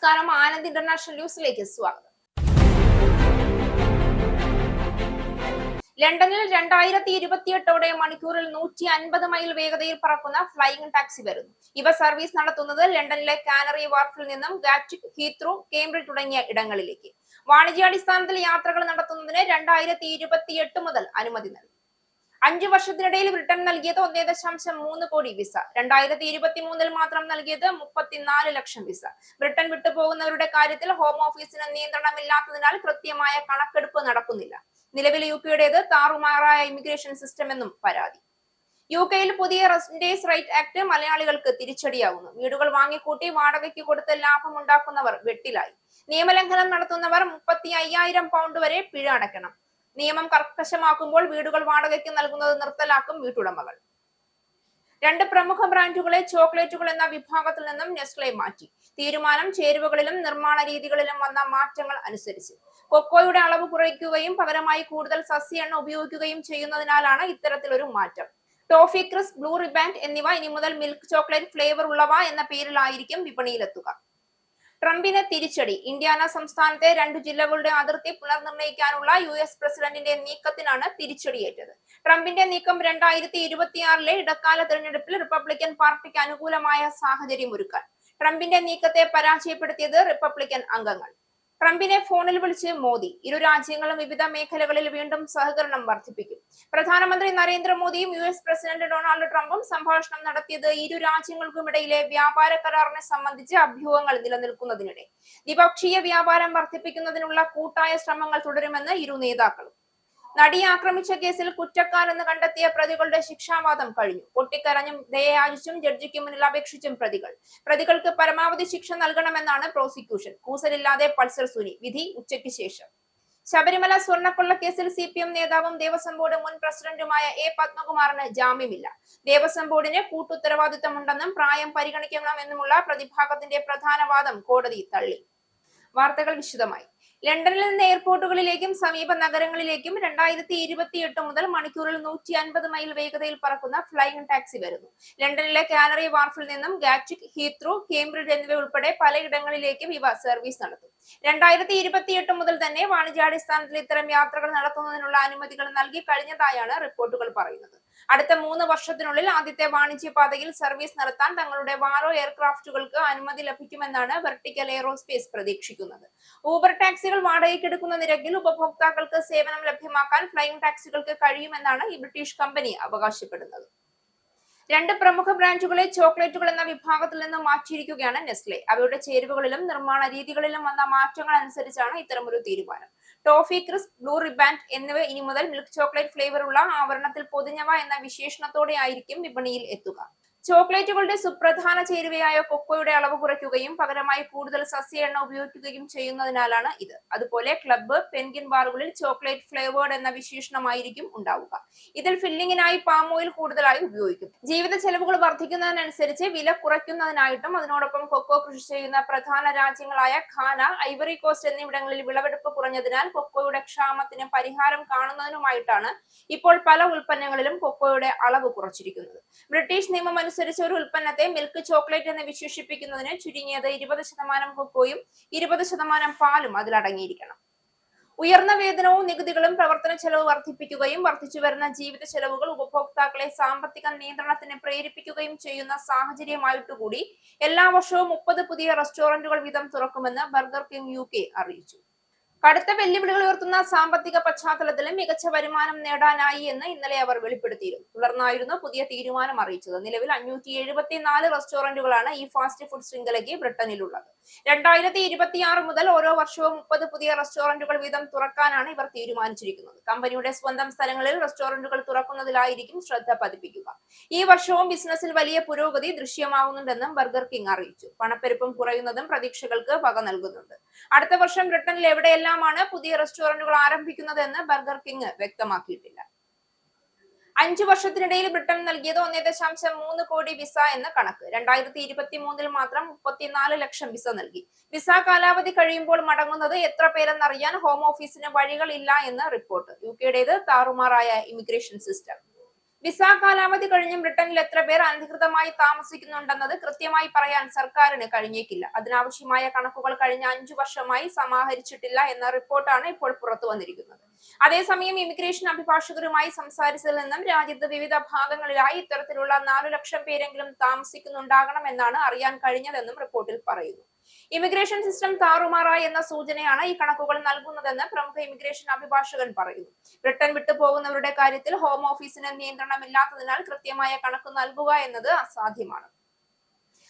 നമസ്കാരം, ആനന്ദ് ഇന്റർനാഷണൽ ന്യൂസിലേക്ക് സ്വാഗതം. ലണ്ടനിൽ 2028 മണിക്കൂറിൽ 150 മൈൽ വേഗതയിൽ പറക്കുന്ന ഫ്ലൈയിംഗ് ടാക്സി വരുന്നു. ഇവ സർവീസ് നടത്തുന്നത് ലണ്ടനിലെ കാനറി വാർഫിൽ നിന്നും ഗാറ്റ്വിക്, ഹീത്രൂ, കേംബ്രിഡ്ജ് തുടങ്ങിയ ഇടങ്ങളിലേക്ക്. വാണിജ്യാടിസ്ഥാനത്തിൽ യാത്രകൾ നടത്തുന്നതിന് 2028 മുതൽ അനുമതി നൽകി. 5 വർഷത്തിനിടയിൽ ബ്രിട്ടൻ നൽകിയത് 1.3 കോടി വിസ. 2023 മാത്രം നൽകിയത് 34 ലക്ഷം വിസ. ബ്രിട്ടൻ വിട്ടുപോകുന്നവരുടെ കാര്യത്തിൽ ഹോം ഓഫീസിന് നിയന്ത്രണമില്ലാത്തതിനാൽ കൃത്യമായ കണക്കെടുപ്പ് നടക്കുന്നില്ല. നിലവിൽ യുകെയുടേത് താറുമാറായ ഇമിഗ്രേഷൻ സിസ്റ്റം എന്നും പരാതി. യുകെയിൽ പുതിയ റെസിഡൻസ് റൈറ്റ് ആക്ട് മലയാളികൾക്ക് തിരിച്ചടിയാകുന്നു. വീടുകൾ വാങ്ങിക്കൂട്ടി വാടകയ്ക്ക് കൊടുത്ത് ലാഭമുണ്ടാക്കുന്നവർ വെട്ടിലായി. നിയമലംഘനം നടത്തുന്നവർ 35,000 പൗണ്ട് വരെ പിഴ അടയ്ക്കണം. നിയമം കർക്കശമാക്കുമ്പോൾ വീടുകൾ വാടകയ്ക്ക് നൽകുന്നത് നിർത്തലാക്കും വീട്ടുടമകൾ. 2 പ്രമുഖ ബ്രാൻഡുകളെ ചോക്ലേറ്റുകൾ എന്ന വിഭാഗത്തിൽ നിന്നും നെസ്ലെ മാറ്റി. തീരുമാനം ചേരുവകളിലും നിർമ്മാണ രീതികളിലും വന്ന മാറ്റങ്ങൾ അനുസരിച്ച്. കൊക്കോയുടെ അളവ് കുറയ്ക്കുകയും പകരമായി കൂടുതൽ സസ്യ എണ്ണ ഉപയോഗിക്കുകയും ചെയ്യുന്നതിനാലാണ് ഇത്തരത്തിലൊരു മാറ്റം. ടോഫി ക്രിസ്പ്, ബ്ലൂ റിബാൻഡ് എന്നിവ ഇനി മുതൽ മിൽക്ക് ചോക്ലേറ്റ് ഫ്ലേവർ ഉള്ളവ എന്ന പേരിലായിരിക്കും വിപണിയിലെത്തുക. ട്രംപിന് തിരിച്ചടി. ഇന്ത്യാന സംസ്ഥാനത്തെ 2 ജില്ലകളുടെ അതിർത്തി പുനർനിർണയിക്കാനുള്ള US പ്രസിഡന്റിന്റെ നീക്കത്തിനാണ് തിരിച്ചടിയേറ്റത്. ട്രംപിന്റെ നീക്കം 2026 ഇടക്കാല തെരഞ്ഞെടുപ്പിൽ റിപ്പബ്ലിക്കൻ പാർട്ടിക്ക് അനുകൂലമായ സാഹചര്യം ഒരുക്കാൻ. ട്രംപിന്റെ നീക്കത്തെ പരാജയപ്പെടുത്തിയത് റിപ്പബ്ലിക്കൻ അംഗങ്ങൾ. ട്രംപിനെ ഫോണിൽ വിളിച്ച് മോദി. ഇരു രാജ്യങ്ങളും വിവിധ മേഖലകളിൽ വീണ്ടും സഹകരണം വർദ്ധിപ്പിക്കും. പ്രധാനമന്ത്രി നരേന്ദ്രമോദിയും US പ്രസിഡന്റ് ഡൊണാൾഡ് ട്രംപും സംഭാഷണം നടത്തിയത് ഇരു രാജ്യങ്ങൾക്കുമിടയിലെ വ്യാപാര കരാറിനെ സംബന്ധിച്ച് അഭ്യൂഹങ്ങൾ നിലനിൽക്കുന്നതിനിടെ. ദ്വിപക്ഷീയ വ്യാപാരം വർദ്ധിപ്പിക്കുന്നതിനുള്ള കൂട്ടായ ശ്രമങ്ങൾ തുടരുമെന്ന് ഇരു നേതാക്കളും. നടിയെ ആക്രമിച്ച കേസിൽ കുറ്റക്കാരെന്ന് കണ്ടെത്തിയ പ്രതികളുടെ ശിക്ഷാവാദം കഴിഞ്ഞു. പൊട്ടിക്കരഞ്ഞും ദയയാചിച്ചും ജഡ്ജിക്ക് മുന്നിൽ അപേക്ഷിച്ചും പ്രതികൾക്ക് പരമാവധി ശിക്ഷ നൽകണമെന്നാണ് പ്രോസിക്യൂഷൻ. കൂസലില്ലാതെ പൾസർ സുനി. വിധി ഉച്ചയ്ക്ക് ശേഷം. ശബരിമല സ്വർണ്ണക്കൊള്ള കേസിൽ CPM നേതാവും ദേവസ്വം ബോർഡ് മുൻ പ്രസിഡന്റുമായ A. പത്മകുമാറിന് ജാമ്യമില്ല. ദേവസ്വം ബോർഡിന് കൂട്ടുത്തരവാദിത്തമുണ്ടെന്നും പ്രായം പരിഗണിക്കണമെന്നുമുള്ള പ്രതിഭാഗത്തിന്റെ പ്രധാന വാദം കോടതി തള്ളി. വാർത്തകൾ വിശദമായി. ലണ്ടനിൽ നിന്ന് എയർപോർട്ടുകളിലേക്കും സമീപ നഗരങ്ങളിലേക്കും 2028 മുതൽ മണിക്കൂറിൽ 150 മൈൽ വേഗതയിൽ പറക്കുന്ന ഫ്ലൈയിംഗ് ടാക്സി വരുന്നു. ലണ്ടനിലെ കാനറി വാർഫിൽ നിന്നും ഗാറ്റ്വിക്, ഹീത്രൂ, കേംബ്രിഡ്ജ് എന്നിവ ഉൾപ്പെടെ പലയിടങ്ങളിലേക്കും ഇവ സർവീസ് നടത്തും. 2028 മുതൽ തന്നെ വാണിജ്യാടിസ്ഥാനത്തിൽ ഇത്തരം യാത്രകൾ നടത്തുന്നതിനുള്ള അനുമതികൾ നൽകി കഴിഞ്ഞതായാണ് റിപ്പോർട്ടുകൾ പറയുന്നത്. അടുത്ത 3 വർഷത്തിനുള്ളിൽ ആദ്യത്തെ വാണിജ്യപാതയിൽ സർവീസ് നടത്താൻ തങ്ങളുടെ വാലോ എയർക്രാഫ്റ്റുകൾക്ക് അനുമതി ലഭിക്കുമെന്നാണ് വെർട്ടിക്കൽ എയ്റോസ്പേസ് പ്രതീക്ഷിക്കുന്നത്. ഊബർ ടാക്സികൾ വാടകയ്ക്കെടുക്കുന്ന നിരക്കിൽ ഉപഭോക്താക്കൾക്ക് സേവനം ലഭ്യമാക്കാൻ ഫ്ലൈയിംഗ് ടാക്സികൾക്ക് കഴിയുമെന്നാണ് ഈ ബ്രിട്ടീഷ് കമ്പനി അവകാശപ്പെടുന്നത്. 2 പ്രമുഖ ബ്രാൻഡുകളെ ചോക്ലേറ്റുകൾ എന്ന വിഭാഗത്തിൽ നിന്ന് മാറ്റിയിരിക്കുകയാണ് നെസ്ലെ. അവയുടെ ചേരുവകളിലും നിർമ്മാണ രീതികളിലും വന്ന മാറ്റങ്ങൾ അനുസരിച്ചാണ് ഇത്തരമൊരു തീരുമാനം. ടോഫി ക്രിസ്പ്, ബ്ലൂ റിബാൻഡ് എന്നിവ ഇനി മുതൽ മിൽക്ക് ചോക്ലേറ്റ് ഫ്ലേവർ ഉള്ള ആവരണത്തിൽ പൊതിഞ്ഞവ എന്ന വിശേഷണത്തോടെ ആയിരിക്കും വിപണിയിൽ എത്തുക. ചോക്ലേറ്റുകളുടെ സുപ്രധാന ചേരുവയായ കൊക്കോയുടെ അളവ് കുറയ്ക്കുകയും പകരമായി കൂടുതൽ സസ്യ എണ്ണ ഉപയോഗിക്കുകയും ചെയ്യുന്നതിനാലാണ് ഇത്. അതുപോലെ ക്ലബ്ബ്, പെൻഗിൻ ബാറുകളിൽ ചോക്ലേറ്റ് ഫ്ലേവേർഡ് എന്ന വിശേഷണമായിരിക്കും ഉണ്ടാവുക. ഇതിൽ ഫില്ലിങ്ങിനായി പാം ഓയിൽ കൂടുതലായി ഉപയോഗിക്കും. ജീവിത ചെലവുകൾ വർദ്ധിക്കുന്നതിനനുസരിച്ച് വില കുറയ്ക്കുന്നതിനായിട്ടും അതിനോടൊപ്പം കൊക്കോ കൃഷി ചെയ്യുന്ന പ്രധാന രാജ്യങ്ങളായ ഘാന, ഐവറി കോസ്റ്റ് എന്നിവിടങ്ങളിൽ വിളവെടുപ്പ് കുറഞ്ഞതിനാൽ കൊക്കോയുടെ ക്ഷാമത്തിന് പരിഹാരം കാണുന്നതിനുമായിട്ടാണ് ഇപ്പോൾ പല ഉൽപ്പന്നങ്ങളിലും കൊക്കോയുടെ അളവ് കുറച്ചിരിക്കുന്നത്. ബ്രിട്ടീഷ് നിയമം അനുസരിച്ച് ഒരു ഉൽപ്പന്നത്തെ മിൽക്ക് ചോക്ലേറ്റ് എന്ന് വിശേഷിപ്പിക്കുന്നതിന് ചുരുങ്ങിയത് 20% കൊക്കോയും 20% പാലും അതിലടങ്ങിയിരിക്കണം. ഉയർന്ന വേതനവും നികുതികളും പ്രവർത്തന ചെലവ് വർദ്ധിപ്പിക്കുകയും വർദ്ധിച്ചു വരുന്ന ജീവിത ചെലവുകൾ ഉപഭോക്താക്കളെ സാമ്പത്തിക നിയന്ത്രണത്തിന് പ്രേരിപ്പിക്കുകയും ചെയ്യുന്ന സാഹചര്യമായിട്ടുകൂടി എല്ലാ വർഷവും 30 പുതിയ റെസ്റ്റോറന്റുകൾ വീതം തുറക്കുമെന്ന് ബർഗർ കിങ് UK അറിയിച്ചു. കടുത്ത വെല്ലുവിളികൾ ഉയർത്തുന്ന സാമ്പത്തിക പശ്ചാത്തലത്തിലും മികച്ച വരുമാനം നേടാനായി എന്ന് ഇന്നലെ അവർ വെളിപ്പെടുത്തിയിരുന്നു. തുടർന്നായിരുന്നു പുതിയ തീരുമാനം അറിയിച്ചത്. നിലവിൽ 574 റെസ്റ്റോറന്റുകളാണ് ഈ ഫാസ്റ്റ് ഫുഡ് ശൃംഖലയ്ക്ക് ബ്രിട്ടനിലുള്ളത്. 2026 മുതൽ ഓരോ വർഷവും 30 പുതിയ റെസ്റ്റോറന്റുകൾ വീതം തുറക്കാനാണ് ഇവർ തീരുമാനിച്ചിരിക്കുന്നത്. കമ്പനിയുടെ സ്വന്തം സ്ഥലങ്ങളിൽ റെസ്റ്റോറന്റുകൾ തുറക്കുന്നതിലായിരിക്കും ശ്രദ്ധ പതിപ്പിക്കുക. ഈ വർഷവും ബിസിനസ്സിൽ വലിയ പുരോഗതി ദൃശ്യമാകുന്നുണ്ടെന്നും ബർഗർ കിങ് അറിയിച്ചു. പണപ്പെരുപ്പം കുറയുന്നതും പ്രതീക്ഷകൾക്ക് വക നൽകുന്നുണ്ട്. അടുത്ത വർഷം ബ്രിട്ടനിൽ എവിടെയെല്ലാം പുതിയ റെസ്റ്റോറന്റുകൾ ആരംഭിക്കുന്നതെന്ന് ബർഗർ കിങ് വ്യക്തമാക്കിയിട്ടില്ല. 5 വർഷത്തിനിടയിൽ ബ്രിട്ടൻ നൽകിയത് 1.3 കോടി വിസ എന്ന കണക്ക്. 2023 മാത്രം 34 ലക്ഷം വിസ നൽകി. വിസ കാലാവധി കഴിയുമ്പോൾ മടങ്ങുന്നത് എത്ര പേരെന്നറിയാൻ ഹോം ഓഫീസിന് വഴികൾ ഇല്ല എന്ന് റിപ്പോർട്ട്. യുകെയുടേത് താറുമാറായ ഇമിഗ്രേഷൻ സിസ്റ്റം. വിസ കാലാവധി കഴിഞ്ഞും ബ്രിട്ടനിൽ എത്ര പേർ അനധികൃതമായി താമസിക്കുന്നുണ്ടെന്നത് കൃത്യമായി പറയാൻ സർക്കാരിന് കഴിഞ്ഞേക്കില്ല. അതിനാവശ്യമായ കണക്കുകൾ കഴിഞ്ഞ 5 വർഷമായി സമാഹരിച്ചിട്ടില്ല എന്ന റിപ്പോർട്ടാണ് ഇപ്പോൾ പുറത്തു വന്നിരിക്കുന്നത്. അതേസമയം ഇമിഗ്രേഷൻ അഭിഭാഷകരുമായി സംസാരിച്ചതിൽ നിന്നും രാജ്യത്ത് വിവിധ ഭാഗങ്ങളിലായി ഇത്തരത്തിലുള്ള 4 ലക്ഷം പേരെങ്കിലും താമസിക്കുന്നുണ്ടാകണമെന്നാണ് അറിയാൻ കഴിഞ്ഞതെന്നും റിപ്പോർട്ടിൽ പറയുന്നു. ഇമിഗ്രേഷൻ സിസ്റ്റം താറുമാറായി എന്ന സൂചനയാണ് ഈ കണക്കുകൾ നൽകുന്നതെന്ന് പ്രമുഖ ഇമിഗ്രേഷൻ അഭിഭാഷകൻ പറയുന്നു. ബ്രിട്ടൻ വിട്ടു പോകുന്നവരുടെ കാര്യത്തിൽ ഹോം ഓഫീസിന് നിയന്ത്രണമില്ലാത്തതിനാൽ കൃത്യമായ കണക്ക് നൽകുക എന്നത് അസാധ്യമാണ്.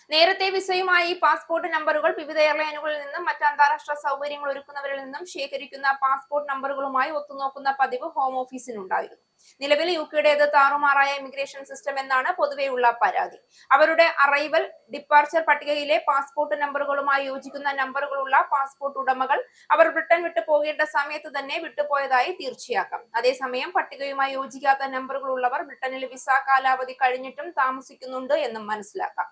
നേരത്തെ വിസയുമായി പാസ്പോർട്ട് നമ്പറുകൾ വിവിധ എയർലൈനുകളിൽ നിന്നും മറ്റ് അന്താരാഷ്ട്ര സൗകര്യങ്ങൾ ഒരുക്കുന്നവരിൽ നിന്നും ശേഖരിക്കുന്ന പാസ്പോർട്ട് നമ്പറുകളുമായി ഒത്തുനോക്കുന്ന പതിവ് ഹോം ഓഫീസിനുണ്ടായിരുന്നു. നിലവിൽ യുകെയുടേത് താറുമാറായ ഇമിഗ്രേഷൻ സിസ്റ്റം എന്നാണ് പൊതുവെയുള്ള പരാതി. അവരുടെ അറൈവൽ, ഡിപ്പാർച്ചർ പട്ടികയിലെ പാസ്പോർട്ട് നമ്പറുകളുമായി യോജിക്കുന്ന നമ്പറുകളുള്ള പാസ്പോർട്ട് ഉടമകൾ അവർ ബ്രിട്ടൻ വിട്ടു പോകേണ്ട സമയത്ത് തന്നെ വിട്ടുപോയതായി തീർച്ചയാക്കാം. അതേസമയം പട്ടികയുമായി യോജിക്കാത്ത നമ്പറുകളുള്ളവർ ബ്രിട്ടനിൽ വിസ കാലാവധി കഴിഞ്ഞിട്ടും താമസിക്കുന്നുണ്ട് എന്നും മനസ്സിലാക്കാം.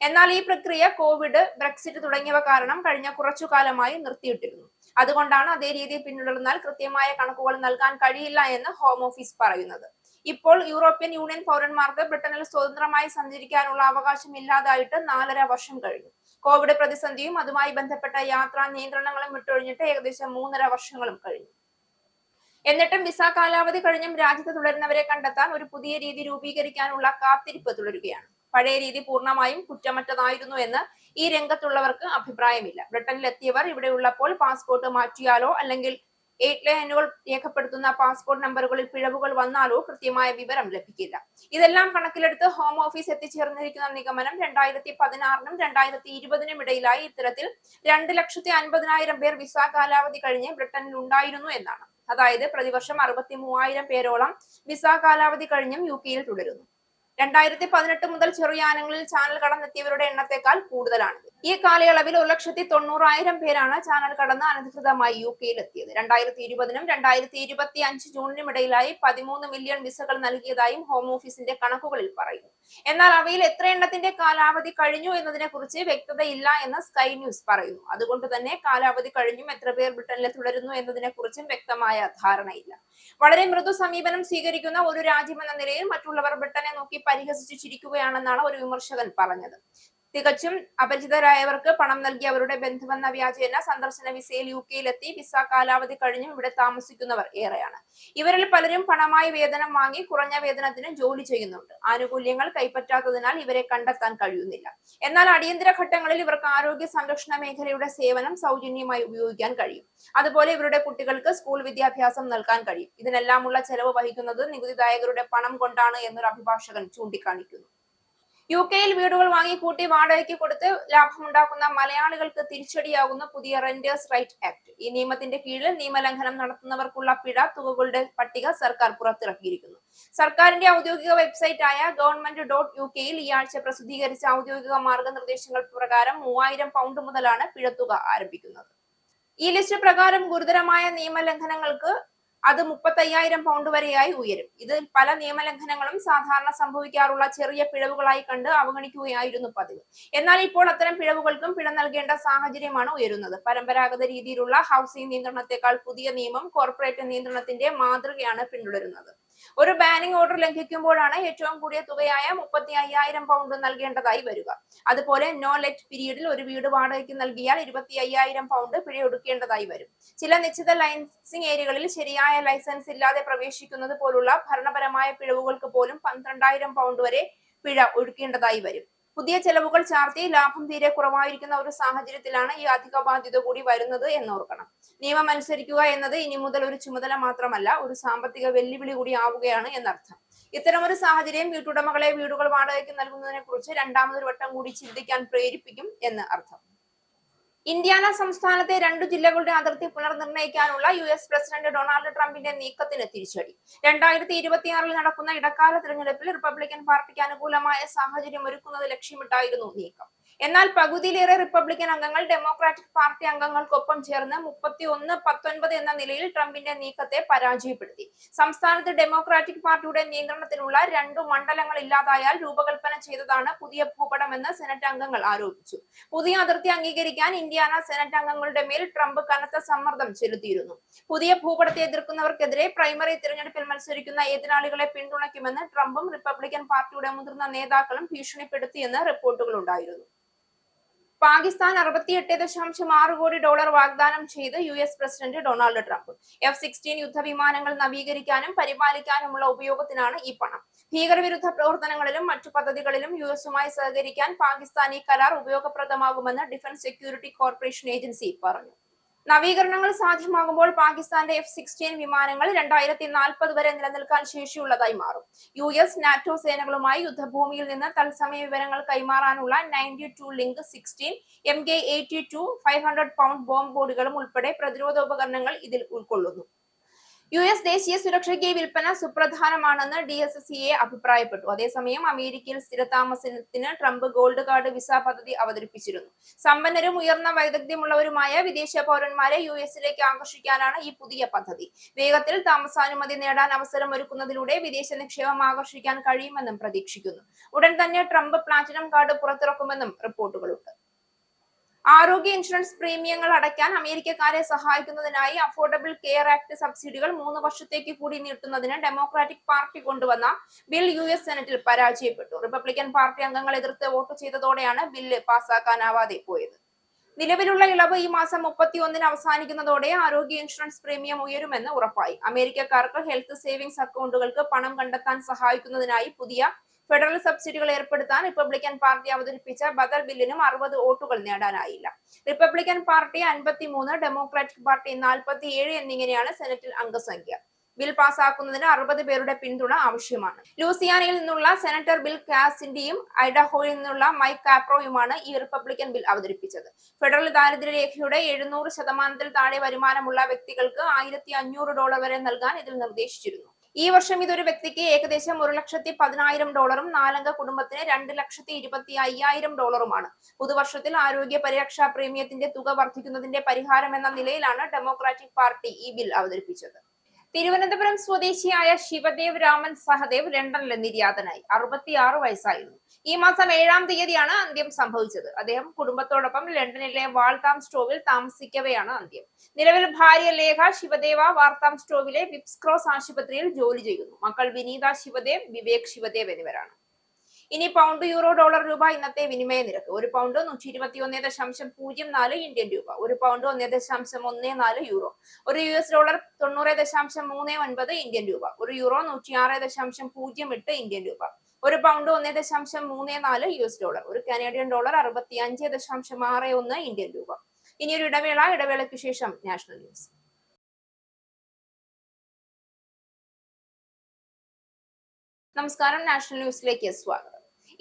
എന്നാൽ ഈ പ്രക്രിയ കോവിഡ്, ബ്രെക്സിറ്റ് തുടങ്ങിയവ കാരണം കഴിഞ്ഞ കുറച്ചു കാലമായി നിർത്തിയിട്ടിരുന്നു. അതുകൊണ്ടാണ് അതേ രീതി പിന്തുടർന്നാൽ കൃത്യമായ കണക്കുകൾ നൽകാൻ കഴിയില്ല എന്ന് ഹോം ഓഫീസ് പറയുന്നത്. ഇപ്പോൾ യൂറോപ്യൻ യൂണിയൻ പൗരന്മാർക്ക് ബ്രിട്ടനിൽ സ്വതന്ത്രമായി സഞ്ചരിക്കാനുള്ള അവകാശം ഇല്ലാതായിട്ട് 4.5 വർഷം കഴിഞ്ഞു. കോവിഡ് പ്രതിസന്ധിയും അതുമായി ബന്ധപ്പെട്ട യാത്രാ നിയന്ത്രണങ്ങളും വിട്ടൊഴിഞ്ഞിട്ട് ഏകദേശം 3.5 വർഷങ്ങളും കഴിഞ്ഞു. എന്നിട്ടും വിസ കാലാവധി കഴിഞ്ഞും രാജ്യത്ത് തുടരുന്നവരെ കണ്ടെത്താൻ ഒരു പുതിയ രീതി രൂപീകരിക്കാനുള്ള കാത്തിരിപ്പ് തുടരുകയാണ്. പഴയ രീതി പൂർണ്ണമായും കുറ്റമറ്റതായിരുന്നു എന്ന് ഈ രംഗത്തുള്ളവർക്ക് അഭിപ്രായമില്ല. ബ്രിട്ടനിൽ എത്തിയവർ ഇവിടെ ഉള്ളപ്പോൾ പാസ്പോർട്ട് മാറ്റിയാലോ അല്ലെങ്കിൽ എയർലൈനുകൾ രേഖപ്പെടുത്തുന്ന പാസ്പോർട്ട് നമ്പറുകളിൽ പിഴവുകൾ വന്നാലോ കൃത്യമായ വിവരം ലഭിക്കില്ല. ഇതെല്ലാം കണക്കിലെടുത്ത് ഹോം ഓഫീസ് എത്തിച്ചേർന്നിരിക്കുന്ന നിഗമനം 2016-നും 2020-നും ഇടയിലായി ഇത്തരത്തിൽ 2,50,000 പേർ വിസ കാലാവധി കഴിഞ്ഞ് ബ്രിട്ടനിൽ ഉണ്ടായിരുന്നു എന്നാണ്. അതായത് പ്രതിവർഷം 63,000 പേരോളം വിസ കാലാവധി കഴിഞ്ഞും യുകെയിൽ തുടരുന്നു. 2018 മുതൽ ചെറുയാനങ്ങളിൽ ചാനൽ കടന്നെത്തിയവരുടെ എണ്ണത്തെക്കാൾ കൂടുതലാണ്. ഈ കാലയളവിൽ 1,90,000 പേരാണ് ചാനൽ കടന്ന് അനധികൃതമായി യുകെയിൽ എത്തിയത്. 2020-നും 2025 ജൂണിനും ഇടയിലായി 13 മില്യൺ വിസകൾ നൽകിയതായും ഹോം ഓഫീസിന്റെ കണക്കുകളിൽ പറയുന്നു. എന്നാൽ അവയിൽ എത്ര എണ്ണത്തിന്റെ കാലാവധി കഴിഞ്ഞു എന്നതിനെ കുറിച്ച് വ്യക്തതയില്ല എന്ന് സ്കൈ ന്യൂസ് പറയുന്നു. അതുകൊണ്ട് തന്നെ കാലാവധി കഴിഞ്ഞും എത്ര പേർ ബ്രിട്ടനിൽ തുടരുന്നു എന്നതിനെ കുറിച്ചും വ്യക്തമായ ധാരണയില്ല. വളരെ മൃദു സമീപനം സ്വീകരിക്കുന്ന ഒരു രാജ്യമെന്ന നിലയിൽ മറ്റുള്ളവർ ബ്രിട്ടനെ നോക്കി പരിഹസിച്ചു ചിരിക്കുകയാണെന്നാണ് ഒരു വിമർശകൻ പറഞ്ഞത്. തികച്ചും അപരിചിതരായവർക്ക് പണം നൽകി അവരുടെ ബന്ധുവെന്ന വ്യാജേന സന്ദർശന വിസയിൽ യുകെയിലെത്തി വിസ കാലാവധി കഴിഞ്ഞും ഇവിടെ താമസിക്കുന്നവർ ഏറെയാണ്. ഇവരിൽ പലരും പണമായി വേതനം വാങ്ങി കുറഞ്ഞ വേതനത്തിന് ജോലി ചെയ്യുന്നുണ്ട്. ആനുകൂല്യങ്ങൾ കൈപ്പറ്റാത്തതിനാൽ ഇവരെ കണ്ടെത്താൻ കഴിയുന്നില്ല. എന്നാൽ അടിയന്തര ഘട്ടങ്ങളിൽ ഇവർക്ക് ആരോഗ്യ സംരക്ഷണ മേഖലയുടെ സേവനം സൗജന്യമായി ഉപയോഗിക്കാൻ കഴിയും. അതുപോലെ ഇവരുടെ കുട്ടികൾക്ക് സ്കൂൾ വിദ്യാഭ്യാസം നൽകാൻ കഴിയും. ഇതിനെല്ലാമുള്ള ചെലവ് വഹിക്കുന്നത് നികുതിദായകരുടെ പണം കൊണ്ടാണ് എന്നൊരു അഭിഭാഷകൻ ചൂണ്ടിക്കാണിക്കുന്നു. യുകെയിൽ വീടുകൾ വാങ്ങിക്കൂട്ടി വാടകയ്ക്ക് കൊടുത്ത് ലാഭമുണ്ടാക്കുന്ന മലയാളികൾക്ക് തിരിച്ചടിയാകുന്ന പുതിയ റെന്റേഴ്സ് റൈറ്റ് ആക്ട്. ഈ നിയമത്തിന്റെ കീഴിൽ നിയമലംഘനം നടത്തുന്നവർക്കുള്ള പിഴ തുകകളുടെ പട്ടിക സർക്കാർ പുറത്തിറക്കിയിരിക്കുന്നു. സർക്കാരിന്റെ ഔദ്യോഗിക വെബ്സൈറ്റായ government.uk-ൽ ഈ ആഴ്ച പ്രസിദ്ധീകരിച്ച ഔദ്യോഗിക മാർഗനിർദ്ദേശങ്ങൾ പ്രകാരം 3,000 പൗണ്ട് മുതലാണ് പിഴത്തുക ആരംഭിക്കുന്നത്. ഈ ലിസ്റ്റ് പ്രകാരം ഗുരുതരമായ നിയമലംഘനങ്ങൾക്ക് അത് 35,000 പൗണ്ട് വരെയായി ഉയരും. ഇതിൽ പല നിയമലംഘനങ്ങളും സാധാരണ സംഭവിക്കാറുള്ള ചെറിയ പിഴവുകളായി കണ്ട് അവഗണിക്കുകയായിരുന്നു പതിവ്. എന്നാൽ ഇപ്പോൾ അത്തരം പിഴവുകൾക്കും പിഴ നൽകേണ്ട സാഹചര്യമാണ് ഉയരുന്നത്. പരമ്പരാഗത രീതിയിലുള്ള ഹൗസിംഗ് നിയന്ത്രണത്തെക്കാൾ പുതിയ നിയമം കോർപ്പറേറ്റ് നിയന്ത്രണത്തിന്റെ മാതൃകയാണ് പിന്തുടരുന്നത്. ഒരു ബാനിംഗ് ഓർഡർ ലംഘിക്കുമ്പോഴാണ് ഏറ്റവും കൂടിയ തുകയായ 35,000 പൗണ്ട് നൽകേണ്ടതായി വരിക. അതുപോലെ നോ ലെറ്റ് പീരീഡിൽ ഒരു വീട് വാടകയ്ക്ക് നൽകിയാൽ 25,000 പൗണ്ട് പിഴയൊടുക്കേണ്ടതായി വരും. ചില നിശ്ചിത ലൈസൻസിംഗ് ഏരിയകളിൽ ശരിയായ ലൈസൻസ് ഇല്ലാതെ പ്രവേശിക്കുന്നത് പോലുള്ള ഭരണപരമായ പിഴവുകൾക്ക് പോലും 12,000 പൗണ്ട് വരെ പിഴ ഒടുക്കേണ്ടതായി വരും. പുതിയ ചെലവുകൾ ചാർത്തി ലാഭം തീരെ കുറവായിരിക്കുന്ന ഒരു സാഹചര്യത്തിലാണ് ഈ അധിക ബാധ്യത കൂടി വരുന്നത് എന്നോർക്കണം. നിയമം അനുസരിക്കുക എന്നത് ഇനി മുതൽ ഒരു ചുമതല മാത്രമല്ല, ഒരു സാമ്പത്തിക വെല്ലുവിളി കൂടി ആവുകയാണ് എന്നർത്ഥം. ഇത്തരമൊരു സാഹചര്യം വീട്ടുടമകളെ വീടുകൾ വാടകയ്ക്ക് നൽകുന്നതിനെ കുറിച്ച് രണ്ടാമതൊരു വട്ടം കൂടി ചിന്തിക്കാൻ പ്രേരിപ്പിക്കും എന്ന് അർത്ഥം. ഇന്ത്യാന സംസ്ഥാനത്തെ 2 ജില്ലകളുടെ അതിർത്തി പുനർനിർണയിക്കാനുള്ള US പ്രസിഡന്റ് ഡൊണാൾഡ് ട്രംപിന്റെ നീക്കത്തിന് തിരിച്ചടി. 2026-ൽ നടക്കുന്ന ഇടക്കാല തിരഞ്ഞെടുപ്പിൽ റിപ്പബ്ലിക്കൻ പാർട്ടിക്ക് അനുകൂലമായ സാഹചര്യം ഒരുക്കുന്നത് ലക്ഷ്യമിട്ടായിരുന്നു നീക്കം. എന്നാൽ പകുതിയിലേറെ റിപ്പബ്ലിക്കൻ അംഗങ്ങൾ ഡെമോക്രാറ്റിക് പാർട്ടി അംഗങ്ങൾക്കൊപ്പം ചേർന്ന് 31-19 എന്ന നിലയിൽ ട്രംപിന്റെ നീക്കത്തെ പരാജയപ്പെടുത്തി. സംസ്ഥാനത്ത് ഡെമോക്രാറ്റിക് പാർട്ടിയുടെ നിയന്ത്രണത്തിലുള്ള 2 മണ്ഡലങ്ങൾ ഇല്ലാതായാൽ രൂപകൽപ്പന ചെയ്തതാണ് പുതിയ ഭൂപടമെന്ന് സെനറ്റ് അംഗങ്ങൾ ആരോപിച്ചു. പുതിയ അതിർത്തി അംഗീകരിക്കാൻ ഇന്ത്യാന സെനറ്റ് അംഗങ്ങളുടെ മേൽ ട്രംപ് കനത്ത സമ്മർദ്ദം ചെലുത്തിയിരുന്നു. പുതിയ ഭൂപടത്തെ എതിർക്കുന്നവർക്കെതിരെ പ്രൈമറി തിരഞ്ഞെടുപ്പിൽ മത്സരിക്കുന്ന എതിരാളികളെ പിന്തുണയ്ക്കുമെന്ന് ട്രംപും റിപ്പബ്ലിക്കൻ പാർട്ടിയുടെ മുതിർന്ന നേതാക്കളും ഭീഷണിപ്പെടുത്തിയെന്ന് റിപ്പോർട്ടുകൾ ഉണ്ടായിരുന്നു. പാകിസ്ഥാൻ $68.6 കോടി വാഗ്ദാനം ചെയ്ത് US president Donald Trump. F-16 യുദ്ധവിമാനങ്ങൾ നവീകരിക്കാനും പരിപാലിക്കാനുമുള്ള ഉപയോഗത്തിനാണ് ഈ പണം. ഭീകരവിരുദ്ധ പ്രവർത്തനങ്ങളിലും മറ്റു പദ്ധതികളിലും US-ഉമായി സഹകരിക്കാൻ പാകിസ്ഥാൻ ഈ കരാർ ഉപയോഗപ്രദമാകുമെന്ന് ഡിഫൻസ് സെക്യൂരിറ്റി കോർപ്പറേഷൻ ഏജൻസി പറഞ്ഞു. നവീകരണങ്ങൾ സാധ്യമാകുമ്പോൾ പാകിസ്ഥാന്റെ F-16 വിമാനങ്ങൾ 2040 വരെ നിലനിൽക്കാൻ ശേഷിയുള്ളതായി മാറും. US, നാറ്റോ സേനകളുമായി യുദ്ധഭൂമിയിൽ നിന്ന് തത്സമയ വിവരങ്ങൾ കൈമാറാനുള്ള 92 ലിങ്ക് 16 MK-82 500 പൗണ്ട് ബോംബ് ബോർഡുകളും ഉൾപ്പെടെ പ്രതിരോധ ഉപകരണങ്ങൾ ഇതിൽ ഉൾക്കൊള്ളുന്നു. US ദേശീയ സുരക്ഷയ്ക്ക് വിൽപ്പന സുപ്രധാനമാണെന്ന് DSCA അഭിപ്രായപ്പെട്ടു. അതേസമയം അമേരിക്കയിൽ സ്ഥിരതാമസത്തിന് ട്രംപ് ഗോൾഡ് കാർഡ് വിസ പദ്ധതി അവതരിപ്പിച്ചിരുന്നു. സമ്പന്നരും ഉയർന്ന വൈദഗ്ധ്യമുള്ളവരുമായ വിദേശ പൗരന്മാരെ US-ലേക്ക് ആകർഷിക്കാനാണ് ഈ പുതിയ പദ്ധതി. വേഗത്തിൽ താമസാനുമതി നേടാൻ അവസരം ഒരുക്കുന്നതിലൂടെ വിദേശ നിക്ഷേപം ആകർഷിക്കാൻ കഴിയുമെന്നും പ്രതീക്ഷിക്കുന്നു. ഉടൻ തന്നെ ട്രംപ് പ്ലാറ്റിനം കാർഡ് പുറത്തിറക്കുമെന്നും റിപ്പോർട്ടുകളുണ്ട്. ആരോഗ്യ ഇൻഷുറൻസ് പ്രീമിയങ്ങൾ അടയ്ക്കാൻ അമേരിക്കക്കാരെ സഹായിക്കുന്നതിനായി അഫോർഡബിൾ കെയർ ആക്ട് സബ്സിഡികൾ 3 വർഷത്തേക്ക് കൂടി നീട്ടുന്നതിന് ഡെമോക്രാറ്റിക് പാർട്ടി കൊണ്ടുവന്ന ബിൽ US സെനറ്റിൽ പരാജയപ്പെട്ടു. റിപ്പബ്ലിക്കൻ പാർട്ടി അംഗങ്ങൾ എതിർത്ത് വോട്ട് ചെയ്തതോടെയാണ് ബില്ല് പാസാക്കാനാവാതെ പോയത്. നിലവിലുള്ള ഇളവ് ഈ മാസം 31-ന് അവസാനിക്കുന്നതോടെ ആരോഗ്യ ഇൻഷുറൻസ് പ്രീമിയം ഉയരുമെന്ന് ഉറപ്പായി. അമേരിക്കക്കാർക്ക് ഹെൽത്ത് സേവിംഗ്സ് അക്കൗണ്ടുകൾക്ക് പണം കണ്ടെത്താൻ സഹായിക്കുന്നതിനായി പുതിയ ഫെഡറൽ സബ്സിഡികൾ ഏർപ്പെടുത്താൻ റിപ്പബ്ലിക്കൻ പാർട്ടി അവതരിപ്പിച്ച ബദൽ ബില്ലിനും 60 വോട്ടുകൾ നേടാനായില്ല. റിപ്പബ്ലിക്കൻ പാർട്ടി 53, ഡെമോക്രാറ്റിക് പാർട്ടി 47 എന്നിങ്ങനെയാണ് സെനറ്റിൽ അംഗസംഖ്യ. ബിൽ പാസാക്കുന്നതിന് 60 പേരുടെ പിന്തുണ ആവശ്യമാണ്. ലൂസിയാനയിൽ നിന്നുള്ള സെനറ്റർ ബിൽ കാസിന്റെയും ഐഡഹോയിൽ നിന്നുള്ള മൈക്ക് കാപ്രോയുമാണ് ഈ റിപ്പബ്ലിക്കൻ ബിൽ അവതരിപ്പിച്ചത്. ഫെഡറൽ ദാരിദ്ര്യരേഖയുടെ 700% താഴെ വരുമാനമുള്ള വ്യക്തികൾക്ക് $1,500 വരെ നൽകാൻ ഇതിൽ നിർദ്ദേശിച്ചിരുന്നു. ഈ വർഷം ഇതൊരു വ്യക്തിക്ക് ഏകദേശം $1,10,000 4-അംഗ കുടുംബത്തിന് $2,25,000 പുതുവർഷത്തിൽ ആരോഗ്യ പരിരക്ഷാ പ്രീമിയത്തിന്റെ തുക വർദ്ധിക്കുന്നതിന്റെ പരിഹാരം എന്ന നിലയിലാണ് ഡെമോക്രാറ്റിക് പാർട്ടി ഈ ബിൽ അവതരിപ്പിച്ചത്. തിരുവനന്തപുരം സ്വദേശിയായ ശിവദേവ് രാമൻ സഹദേവ് ലണ്ടനിൽ നിര്യാതനായി. 66 വയസ്സായിരുന്നു. ഈ മാസം 7-ാം തീയതിയാണ് അന്ത്യം സംഭവിച്ചത്. അദ്ദേഹം കുടുംബത്തോടൊപ്പം ലണ്ടനിലെ വാൾതാംസ്റ്റോവിൽ താമസിക്കവെയാണ് അന്ത്യം. നിലവിൽ ഭാര്യ ലേഖ ശിവദേവ വാർത്താംസ്റ്റോവിലെ വിപ്സ് ക്രോസ് ആശുപത്രിയിൽ ജോലി ചെയ്യുന്നു. മക്കൾ വിനീത ശിവദേവ്, വിവേക് ശിവദേവ് എന്നിവരാണ്. ഇനി പൗണ്ട്, യൂറോ, ഡോളർ, രൂപ ഇന്നത്തെ വിനിമയ നിരക്ക്. ഒരു പൗണ്ട് 121.04 ഇന്ത്യൻ രൂപ, ഒരു പൗണ്ട് 1.14 യൂറോ, ഒരു US ഡോളർ 90.39 ഇന്ത്യൻ രൂപ, ഒരു യൂറോ 106.08 ഇന്ത്യൻ രൂപ, ഒരു പൗണ്ട് 1.34 US ഡോളർ, ഒരു കനേഡിയൻ ഡോളർ 65.61 ഇന്ത്യൻ രൂപ. ഇനി ഒരു ഇടവേളയ്ക്ക് ശേഷം നാഷണൽ ന്യൂസ്. നമസ്കാരം, നാഷണൽ ന്യൂസിലേക്ക് സ്വാഗതം.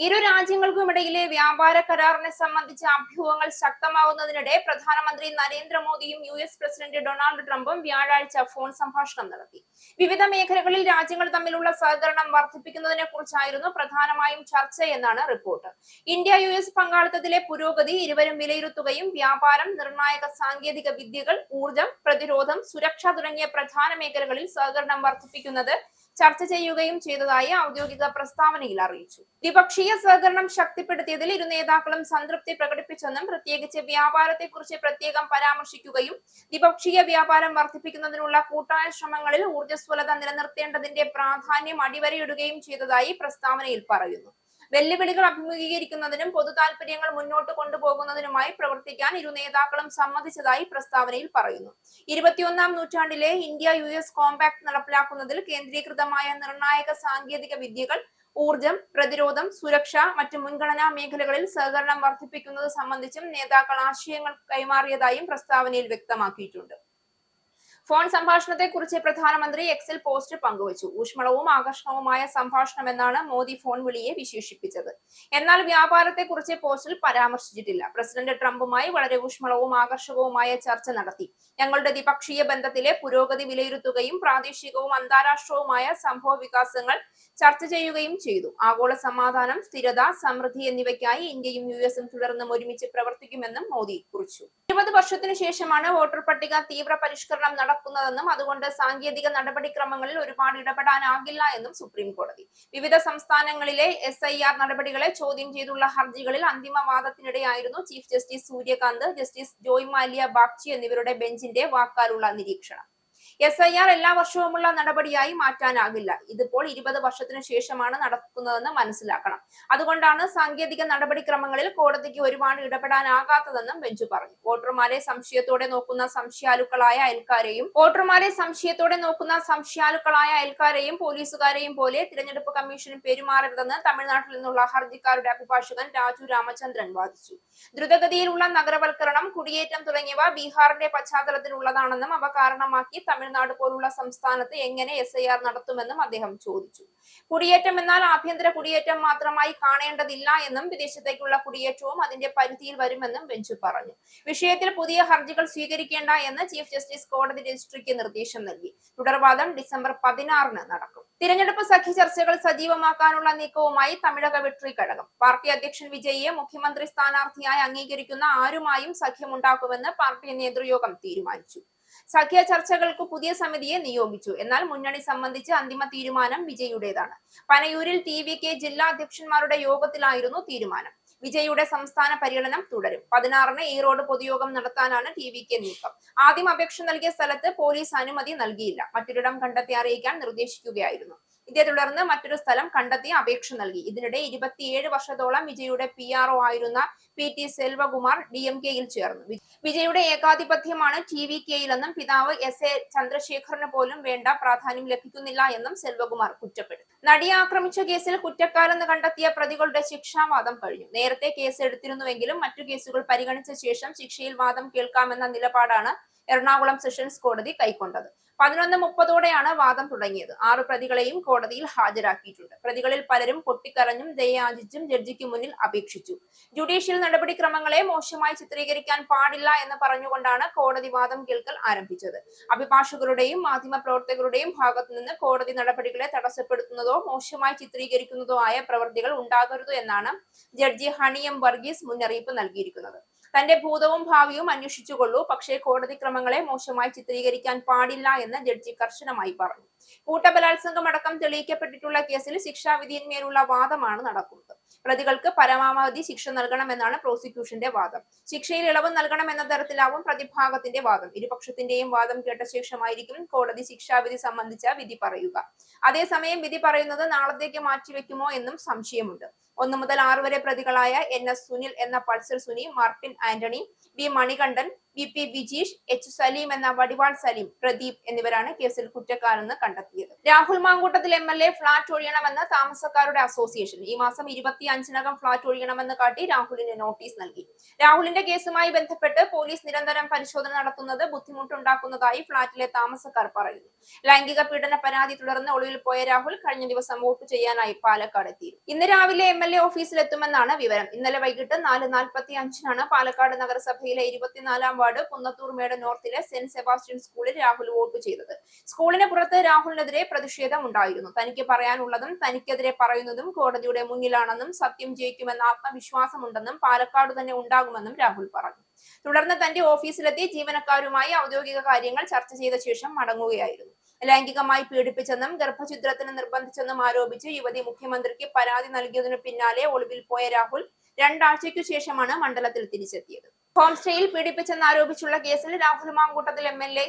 ഇരു രാജ്യങ്ങൾക്കുമിടയിലെ വ്യാപാര കരാറിനെ സംബന്ധിച്ച അഭ്യൂഹങ്ങൾ ശക്തമാകുന്നതിനിടെ പ്രധാനമന്ത്രി നരേന്ദ്രമോദിയും US പ്രസിഡന്റ് ഡൊണാൾഡ് ട്രംപും വ്യാഴാഴ്ച ഫോൺ സംഭാഷണം നടത്തി. വിവിധ മേഖലകളിൽ രാജ്യങ്ങൾ തമ്മിലുള്ള സഹകരണം വർദ്ധിപ്പിക്കുന്നതിനെ കുറിച്ചായിരുന്നു പ്രധാനമായും ചർച്ചയെന്നാണ് റിപ്പോർട്ട്. ഇന്ത്യ US പങ്കാളിത്തത്തിലെ പുരോഗതി ഇരുവരും വിലയിരുത്തുകയും വ്യാപാരം, നിർണായക സാങ്കേതിക വിദ്യകൾ, ഊർജം, പ്രതിരോധം, സുരക്ഷ തുടങ്ങിയ പ്രധാന മേഖലകളിൽ സഹകരണം വർദ്ധിപ്പിക്കുന്നത് ചർച്ച ചെയ്യുകയും ചെയ്തതായി ഔദ്യോഗിക പ്രസ്താവനയിൽ അറിയിച്ചു. ദ്വിപക്ഷീയ സഹകരണം ശക്തിപ്പെടുത്തിയതിൽ ഇരു നേതാക്കളും സംതൃപ്തി പ്രകടിപ്പിച്ചെന്നും പ്രത്യേകിച്ച് വ്യാപാരത്തെക്കുറിച്ച് പ്രത്യേകം പരാമർശിക്കുകയും ദ്വിപക്ഷീയ വ്യാപാരം വർദ്ധിപ്പിക്കുന്നതിനുള്ള കൂട്ടായ ശ്രമങ്ങളിൽ ഊർജ്ജസ്വലത നിലനിർത്തേണ്ടതിന്റെ പ്രാധാന്യം അടിവരയിടുകയും ചെയ്തതായി പ്രസ്താവനയിൽ പറയുന്നു. വെല്ലുവിളികൾ അഭിമുഖീകരിക്കുന്നതിനും പൊതു താൽപര്യങ്ങൾ മുന്നോട്ട് കൊണ്ടുപോകുന്നതിനുമായി പ്രവർത്തിക്കാൻ ഇരു നേതാക്കളും സമ്മതിച്ചതായി പ്രസ്താവനയിൽ പറയുന്നു. 21-ാം നൂറ്റാണ്ടിലെ ഇന്ത്യ US കോമ്പാക്ട് നടപ്പിലാക്കുന്നതിൽ കേന്ദ്രീകൃതമായ നിർണായക സാങ്കേതിക വിദ്യകൾ, ഊർജം, പ്രതിരോധം, സുരക്ഷ, മറ്റ് മുൻഗണനാ മേഖലകളിൽ സഹകരണം വർദ്ധിപ്പിക്കുന്നത് സംബന്ധിച്ചും നേതാക്കൾ ആശയങ്ങൾ കൈമാറിയതായും പ്രസ്താവനയിൽ വ്യക്തമാക്കിയിട്ടുണ്ട്. ഫോൺ സംഭാഷണത്തെക്കുറിച്ച് പ്രധാനമന്ത്രി എക്സിൽ പോസ്റ്റ് പങ്കുവച്ചു. ഊഷ്മളവും ആകർഷണവുമായ സംഭാഷണം എന്നാണ് മോദി ഫോൺ വിളിയെ വിശേഷിപ്പിച്ചത്. എന്നാൽ വ്യാപാരത്തെക്കുറിച്ച് പോസ്റ്റിൽ പരാമർശിച്ചിട്ടില്ല. പ്രസിഡന്റ് ട്രംപുമായി വളരെ ഊഷ്മളവും ആകർഷകവുമായ ചർച്ച നടത്തി. ഞങ്ങളുടെ ദ്വിപക്ഷീയ ബന്ധത്തിലെ പുരോഗതി വിലയിരുത്തുകയും പ്രാദേശികവും അന്താരാഷ്ട്രവുമായ സംഭവ വികാസങ്ങൾ ചർച്ച ചെയ്യുകയും ചെയ്തു. ആഗോള സമാധാനം, സ്ഥിരത, സമൃദ്ധി എന്നിവയ്ക്കായി ഇന്ത്യയും യുഎസും തുടർന്നും ഒരുമിച്ച് പ്രവർത്തിക്കുമെന്നും മോദി കുറിച്ചു. 20 വർഷത്തിനു ശേഷമാണ് വോട്ടർ പട്ടിക തീവ്ര പരിഷ്കരണം നടക്കുന്നതെന്നും അതുകൊണ്ട് സാങ്കേതിക നടപടിക്രമങ്ങളിൽ ഒരുപാട് ഇടപെടാനാകില്ല എന്നും സുപ്രീം കോടതി. വിവിധ സംസ്ഥാനങ്ങളിലെ SIR നടപടികളെ ചോദ്യം ചെയ്തുള്ള ഹർജികളിൽ അന്തിമ വാദത്തിനിടെയായിരുന്നു chief justice Suryakant, justice Joymalya Bagchi എന്നിവരുടെ ബെഞ്ചിന്റെ വാക്കാലുള്ള നിരീക്ഷണം. SIR എല്ലാ വർഷവുമുള്ള നടപടിയായി മാറ്റാനാകില്ല. ഇതിപ്പോൾ 20 വർഷത്തിനു ശേഷമാണ് നടക്കുന്നതെന്ന് മനസ്സിലാക്കണം. അതുകൊണ്ടാണ് സാങ്കേതിക നടപടിക്രമങ്ങളിൽ കോടതിക്ക് ഒരുപാട് ഇടപെടാനാകാത്തതെന്നും ബെഞ്ച് പറഞ്ഞു. വോട്ടർമാരെ സംശയത്തോടെ നോക്കുന്ന സംശയാലുക്കളായ അയൽക്കാരെയും പോലീസുകാരെയും പോലെ തിരഞ്ഞെടുപ്പ് കമ്മീഷൻ പെരുമാറരുതെന്ന് തമിഴ്നാട്ടിൽ നിന്നുള്ള ഹർജിക്കാരുടെ അഭിഭാഷകൻ രാജു രാമചന്ദ്രൻ വാദിച്ചു. ദ്രുതഗതിയിലുള്ള നഗരവൽക്കരണം, കുടിയേറ്റം തുടങ്ങിയവ ബീഹാറിന്റെ പശ്ചാത്തലത്തിലുള്ളതാണെന്നും അവ കാരണമാക്കി തമിഴ്നാട് പോലുള്ള സംസ്ഥാനത്ത് എങ്ങനെ SIR നടത്തുമെന്നും അദ്ദേഹം ചോദിച്ചു. കുടിയേറ്റം എന്നാൽ ആഭ്യന്തര കുടിയേറ്റം മാത്രമായി കാണേണ്ടതില്ല എന്നും വിദേശത്തേക്കുള്ള കുടിയേറ്റവും അതിന്റെ പരിധിയിൽ വരുമെന്നും ബെഞ്ച് പറഞ്ഞു. വിഷയത്തിൽ പുതിയ ഹർജികൾ സ്വീകരിക്കേണ്ട എന്ന് ചീഫ് ജസ്റ്റിസ് കോടതി രജിസ്ട്രിക്ക് നിർദ്ദേശം നൽകി. തുടർവാദം ഡിസംബർ 16 നടക്കും. തിരഞ്ഞെടുപ്പ് സഖ്യ ചർച്ചകൾ സജീവമാക്കാനുള്ള നീക്കവുമായി തമിഴക വെട്രി കഴകം. പാർട്ടി അധ്യക്ഷൻ വിജയിയെ മുഖ്യമന്ത്രി സ്ഥാനാർത്ഥിയായി അംഗീകരിക്കുന്ന ആരുമായും സഖ്യമുണ്ടാക്കുമെന്ന് പാർട്ടി നേതൃയോഗം തീരുമാനിച്ചു. സഖ്യ ചർച്ചകൾക്ക് പുതിയ സമിതിയെ നിയോഗിച്ചു. എന്നാൽ മുന്നണി സംബന്ധിച്ച് അന്തിമ തീരുമാനം വിജയുടേതാണ്. പനയൂരിൽ TVK ജില്ലാ അധ്യക്ഷന്മാരുടെ യോഗത്തിലായിരുന്നു തീരുമാനം. വിജയുടെ സംസ്ഥാന പര്യടനം തുടരും. 16 ഈറോഡ് പൊതുയോഗം നടത്താനാണ് TVK നീക്കം. ആദ്യം അപേക്ഷ നൽകിയ സ്ഥലത്ത് പോലീസ് അനുമതി നൽകിയില്ല. മറ്റൊരിടം കണ്ടെത്തി അറിയിക്കാൻ നിർദ്ദേശിക്കുകയായിരുന്നു. ഇതേ തുടർന്ന് മറ്റൊരു സ്ഥലം കണ്ടെത്തി അപേക്ഷ നൽകി. ഇതിനിടെ 27 വർഷത്തോളം വിജയുടെ PRO ആയിരുന്ന PT സെൽവകുമാർ DMK-യിൽ ചേർന്നു. വിജയുടെ ഏകാധിപത്യമാണ് TVK-യിലെന്നും പിതാവ് SA ചന്ദ്രശേഖറിന് പോലും വേണ്ട പ്രാധാന്യം ലഭിക്കുന്നില്ല എന്നും സെൽവകുമാർ കുറ്റപ്പെടുത്തി. നടിയെ ആക്രമിച്ച കേസിൽ കുറ്റക്കാരെന്ന് കണ്ടെത്തിയ പ്രതികളുടെ ശിക്ഷാവാദം കഴിഞ്ഞു. നേരത്തെ കേസ് എടുത്തിരുന്നുവെങ്കിലും മറ്റു കേസുകൾ പരിഗണിച്ച ശേഷം ശിക്ഷയിൽ വാദം കേൾക്കാമെന്ന നിലപാടാണ് എറണാകുളം സെഷൻസ് കോടതി കൈക്കൊണ്ടത്. 11:30 വാദം തുടങ്ങിയത്. 6 പ്രതികളെയും കോടതിയിൽ ഹാജരാക്കിയിട്ടുണ്ട്. പ്രതികളിൽ പലരും പൊട്ടിക്കരഞ്ഞും ദയയാചിച്ചും ജഡ്ജിക്ക് മുന്നിൽ അപേക്ഷിച്ചു. ജുഡീഷ്യൽ നടപടിക്രമങ്ങളെ മോശമായി ചിത്രീകരിക്കാൻ പാടില്ല എന്ന് പറഞ്ഞുകൊണ്ടാണ് കോടതി വാദം കേൾക്കൽ ആരംഭിച്ചത്. അഭിഭാഷകരുടെയും മാധ്യമപ്രവർത്തകരുടെയും ഭാഗത്തുനിന്ന് കോടതി നടപടികളെ തടസ്സപ്പെടുത്തുന്നതോ മോശമായി ചിത്രീകരിക്കുന്നതോ ആയ പ്രവൃത്തികൾ ഉണ്ടാകരുത് എന്നാണ് ജഡ്ജി ഹണി M വർഗീസ് മുന്നറിയിപ്പ് നൽകിയിരിക്കുന്നത്. തന്റെ ഭൂതവും ഭാവിയും അന്വേഷിച്ചുകൊള്ളൂ, പക്ഷേ കോടതി ക്രമങ്ങളെ മോശമായി ചിത്രീകരിക്കാൻ പാടില്ല എന്ന് ജഡ്ജി കർശനമായി പറഞ്ഞു. കൂട്ടബലാത്സംഗം അടക്കം തെളിയിക്കപ്പെട്ടിട്ടുള്ള കേസിൽ ശിക്ഷാവിധിയിന്മേലുള്ള വാദമാണ് നടക്കുന്നത്. പ്രതികൾക്ക് പരമാവധി ശിക്ഷ നൽകണമെന്നാണ് പ്രോസിക്യൂഷന്റെ വാദം. ശിക്ഷയിൽ ഇളവ് നൽകണം എന്ന തരത്തിലാവും പ്രതിഭാഗത്തിന്റെ വാദം. ഇരുപക്ഷത്തിന്റെയും വാദം കേട്ട ശേഷമായിരിക്കും കോടതി ശിക്ഷാവിധി സംബന്ധിച്ച വിധി പറയുക. അതേസമയം വിധി പറയുന്നത് നാളത്തേക്ക് മാറ്റിവെക്കുമോ എന്നും സംശയമുണ്ട്. 1 മുതൽ 6 വരെ പ്രതികളായ NS സുനിൽ എന്ന Pulsar Suni, Martin Antony, B Manikandan, VP Vijeesh, H Saleem എന്ന വടിവാൾ സലീം, പ്രദീപ് എന്നിവരാണ് കേസിൽ കുറ്റക്കാരെന്ന് കണ്ടെത്തിയത്. രാഹുൽ മാങ്കൂട്ടത്തിൽ MLA ഫ്ളാറ്റ് ഒഴിയണമെന്ന് താമസക്കാരുടെ അസോസിയേഷൻ ഈ മാസം 25-നകം ഫ്ളാറ്റ് ഒഴിയണമെന്ന് കാട്ടി രാഹുലിന് നോട്ടീസ് നൽകി. രാഹുലിന്റെ കേസുമായി ബന്ധപ്പെട്ട് പോലീസ് നിരന്തരം പരിശോധന നടത്തുന്നത് ബുദ്ധിമുട്ടുണ്ടാക്കുന്നതായി ഫ്ളാറ്റിലെ താമസക്കാർ പറയുന്നു. ലൈംഗിക പീഡന പരാതി തുടർന്ന് ഒളിവിൽ പോയ രാഹുൽ കഴിഞ്ഞ ദിവസം വോട്ട് ചെയ്യാനായി പാലക്കാട് എത്തി. ഇന്ന് രാവിലെ MLA ഓഫീസിലെത്തുമെന്നാണ് വിവരം. ഇന്നലെ വൈകിട്ട് 4:45 പാലക്കാട് നഗരസഭയിലെ 24-ാം വാർഡ് കുന്നത്തൂർ മേട് നോർത്തിലെ സെന്റ് സെബാസ്റ്റ്യൻ സ്കൂളിൽ രാഹുൽ വോട്ട് ചെയ്തത്. സ്കൂളിന് പുറത്ത് രാഹുലിനെതിരെ പ്രതിഷേധം ഉണ്ടായിരുന്നു. തനിക്ക് പറയാനുള്ളതും തനിക്കെതിരെ പറയുന്നതും കോടതിയുടെ മുന്നിലാണെന്നും സത്യം ജയിക്കുമെന്ന ആത്മവിശ്വാസമുണ്ടെന്നും പാലക്കാട് തന്നെ ഉണ്ടാകുമെന്നും രാഹുൽ പറഞ്ഞു. തുടർന്ന് തന്റെ ഓഫീസിലെത്തി ജീവനക്കാരുമായി ഔദ്യോഗിക കാര്യങ്ങൾ ചർച്ച ചെയ്ത ശേഷം മടങ്ങുകയായിരുന്നു. ലൈംഗികമായി പീഡിപ്പിച്ചെന്നും ഗർഭഛിദ്രത്തിന് നിർബന്ധിച്ചെന്നും ആരോപിച്ച് യുവതി മുഖ്യമന്ത്രിക്ക് പരാതി നൽകിയതിനു പിന്നാലെ ഒളിവിൽ പോയ രാഹുൽ 2 ആഴ്ചയ്ക്കു ശേഷമാണ് മണ്ഡലത്തിൽ തിരിച്ചെത്തിയത്. ഹോം സ്റ്റേയിൽ പീഡിപ്പിച്ചെന്നാരോപിച്ചുള്ള കേസിൽ രാഹുൽ മാങ്കൂട്ടത്തിൽ MLA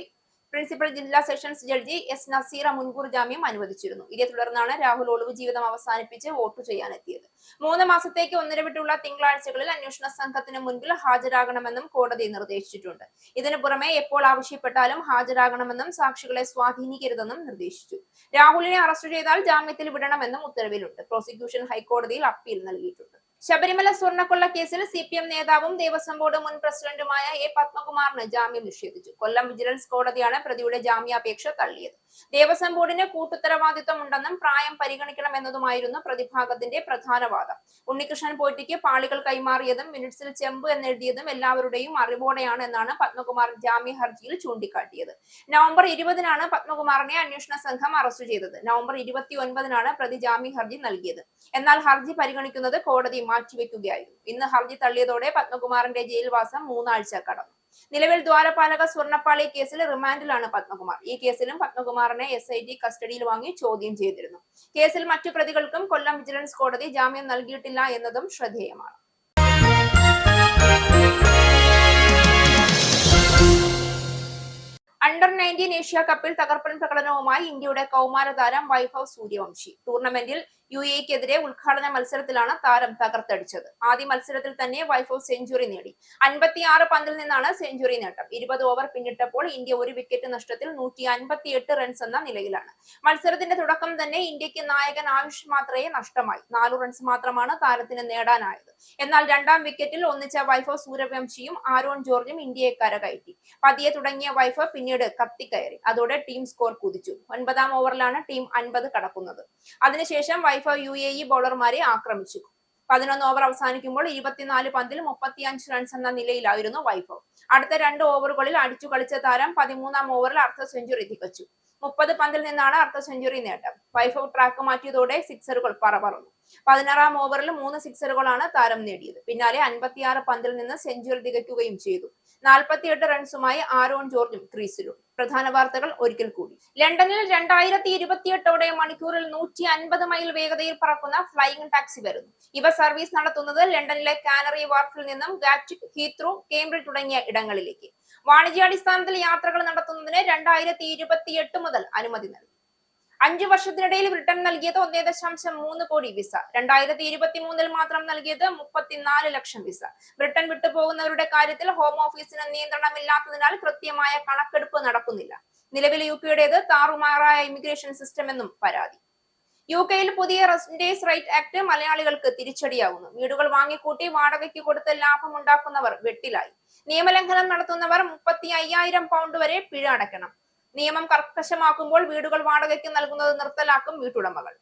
പ്രിൻസിപ്പൽ ജില്ലാ സെഷൻസ് ജഡ്ജി S നസീറ മുൻകൂർ ജാമ്യം അനുവദിച്ചിരുന്നു. ഇതേ തുടർന്നാണ് രാഹുൽ ഒളിവ് ജീവിതം അവസാനിപ്പിച്ച് വോട്ട് ചെയ്യാനെത്തിയത്. 3 മാസത്തേക്ക് ഒന്നിടവിട്ടുള്ള തിങ്കളാഴ്ചകളിൽ അന്വേഷണ സംഘത്തിന് മുൻപിൽ ഹാജരാകണമെന്നും കോടതി നിർദ്ദേശിച്ചിട്ടുണ്ട്. ഇതിനു പുറമെ എപ്പോൾ ആവശ്യപ്പെട്ടാലും ഹാജരാകണമെന്നും സാക്ഷികളെ സ്വാധീനിക്കരുതെന്നും നിർദ്ദേശിച്ചു. രാഹുലിനെ അറസ്റ്റ് ചെയ്താൽ ജാമ്യത്തിൽ വിടണമെന്നും ഉത്തരവിലുണ്ട്. പ്രോസിക്യൂഷൻ ഹൈക്കോടതിയിൽ അപ്പീൽ നൽകിയിട്ടുണ്ട്. ശബരിമല സ്വർണ്ണക്കൊള്ള കേസിൽ CPM നേതാവും ദേവസ്വം ബോർഡ് മുൻ പ്രസിഡന്റുമായ A. പത്മകുമാറിന് ജാമ്യം നിഷേധിച്ചു. കൊല്ലം വിജിലൻസ് കോടതിയാണ് പ്രതിയുടെ ജാമ്യാപേക്ഷ തള്ളിയത്. ദേവസ്വം ബോർഡിന് കൂട്ടുത്തരവാദിത്വം ഉണ്ടെന്നും പ്രായം പരിഗണിക്കണമെന്നതുമായിരുന്നു പ്രതിഭാഗത്തിന്റെ പ്രധാന വാദം. ഉണ്ണികൃഷ്ണൻ പോറ്റിക്ക് പാളികൾ കൈമാറിയതും മിനിറ്റ്സിൽ ചെമ്പ് എന്നെഴുതിയതും എല്ലാവരുടെയും അറിവോടെയാണ് എന്നാണ് പത്മകുമാർ ജാമ്യ ഹർജിയിൽ ചൂണ്ടിക്കാട്ടിയത്. നവംബർ 20-നാണ് പത്മകുമാറിനെ അന്വേഷണ സംഘം അറസ്റ്റ് ചെയ്തത്. നവംബർ 29-നാണ് പ്രതി ജാമ്യ ഹർജി നൽകിയത്. എന്നാൽ ഹർജി പരിഗണിക്കുന്നത് കോടതി മാറ്റിവെക്കുകയായിരുന്നു. ഇന്ന് ഹർജി തള്ളിയതോടെ പത്മകുമാറിന്റെ ജയിൽവാസം 3 ആഴ്ച കടന്നു. നിലവിൽ ദ്വാരപാലക സ്വർണ്ണപ്പാളി കേസിൽ റിമാൻഡിലാണ് പത്മകുമാർ. ഈ കേസിലും പത്മകുമാറിനെ SIT കസ്റ്റഡിയിൽ വാങ്ങി ചോദ്യം ചെയ്തിരുന്നു. കേസിൽ മറ്റു പ്രതികൾക്കും കൊല്ലം വിജിലൻസ് കോടതി ജാമ്യം നൽകിയിട്ടില്ല എന്നതും ശ്രദ്ധേയമാണ്. അണ്ടർ-19 ഏഷ്യ കപ്പിൽ തകർപ്പൻ പ്രകടനവുമായി ഇന്ത്യയുടെ കൗമാര താരം വൈഭവ് സൂര്യവംശി. ടൂർണമെന്റിൽ UAE-ക്കെതിരെ ഉദ്ഘാടന മത്സരത്തിലാണ് താരം തകർത്തടിച്ചത്. ആദ്യ മത്സരത്തിൽ തന്നെ വൈഭവ് സെഞ്ചുറി നേടി. 56 പന്തിൽ നിന്നാണ് സെഞ്ചുറി നേട്ടം. 20 ഓവർ പിന്നിട്ടപ്പോൾ ഇന്ത്യ 1 വിക്കറ്റ് നഷ്ടത്തിൽ 158 റൺസ് എന്ന നിലയിലാണ്. മത്സരത്തിന്റെ തുടക്കം തന്നെ ഇന്ത്യക്ക് നായകൻ ആയുഷ് മാത്രയെ നഷ്ടമായി. 4 റൺസ് മാത്രമാണ് താരത്തിന് നേടാനായത്. എന്നാൽ 2-ാം വിക്കറ്റിൽ ഒന്നിച്ച വൈഭവ് സൂര്യവംശിയും ആരോൺ ജോർജും ഇന്ത്യയെ കരകയറ്റി. പതിയെ തുടങ്ങിയ വൈഭവ് പിന്നീട് കത്തിക്കയറി. അതോടെ ടീം സ്കോർ കുതിച്ചു. 9-ാം ഓവറിലാണ് ടീം 50 കടക്കുന്നത്. അതിനുശേഷം വൈഭവ് UAE ബൗളർമാരെ ആക്രമിച്ചു. 11 ഓവർ അവസാനിക്കുമ്പോൾ 24 പന്തിൽ 35 റൺസ് എന്ന നിലയിലായിരുന്നു വൈഭവ്. അടുത്ത 2 ഓവറുകളിൽ അടിച്ചു കളിച്ച താരം 13-ാം ഓവറിൽ അർദ്ധ സെഞ്ചുറി തികച്ചു. 30 പന്തിൽ നിന്നാണ് അർദ്ധ സെഞ്ചുറി നേട്ടം. വൈഭവ് ട്രാക്ക് മാറ്റിയതോടെ സിക്സറുകൾ പറന്നു. 16-ാം ഓവറിൽ 3 സിക്സറുകളാണ് താരം നേടിയത്. പിന്നാലെ 56 പന്തിൽ നിന്ന് സെഞ്ചുറി തികയ്ക്കുകയും ചെയ്തു. 48 റൺസുമായി ആരോൺ ജോർജും ക്രീസിലും. പ്രധാന വാർത്തകൾ ഒരിക്കൽ കൂടി. ലണ്ടനിൽ 2028ഓടെ മണിക്കൂറിൽ 150 മൈൽ വേഗതയിൽ പറക്കുന്ന ഫ്ലൈയിംഗ് ടാക്സി വരുന്നു. ഇവ സർവീസ് നടത്തുന്നത് ലണ്ടനിലെ കാനറി വാർഫിൽ നിന്നും ഗാറ്റ്വിക്, ഹീത്രൂ, കേംബ്രിഡ്ജ് തുടങ്ങിയ ഇടങ്ങളിലേക്ക്. വാണിജ്യാടിസ്ഥാനത്തിൽ യാത്രകൾ നടത്തുന്നതിന് 2028 മുതൽ അനുമതി നൽകി. 5 വർഷത്തിനിടയിൽ ബ്രിട്ടൻ നൽകിയത് 1.3 കോടി വിസ. 2023-ൽ മാത്രം നൽകിയത് 34 ലക്ഷം വിസ. ബ്രിട്ടൻ വിട്ടുപോകുന്നവരുടെ കാര്യത്തിൽ ഹോം ഓഫീസിന് നിയന്ത്രണമില്ലാത്തതിനാൽ കൃത്യമായ കണക്കെടുപ്പ് നടക്കുന്നില്ല. നിലവിൽ UKയുടേത് താറുമാറായ ഇമിഗ്രേഷൻ സിസ്റ്റം എന്നും പരാതി. UK-യിൽ പുതിയ റെസിഡൻസ് റൈറ്റ് ആക്ട് മലയാളികൾക്ക് തിരിച്ചടിയാവുന്നു. വീടുകൾ വാങ്ങിക്കൂട്ടി വാടകയ്ക്ക് കൊടുത്ത് ലാഭമുണ്ടാക്കുന്നവർ വെട്ടിലായി. നിയമലംഘനം നടത്തുന്നവർ 35,000 പൗണ്ട് വരെ പിഴ അടയ്ക്കണം. നിയമം കർക്കശമാക്കുമ്പോൾ വീടുകൾ വാടകയ്ക്ക് നൽകുന്നത് നിർത്തലാക്കും വീട്ടുടമകൾ.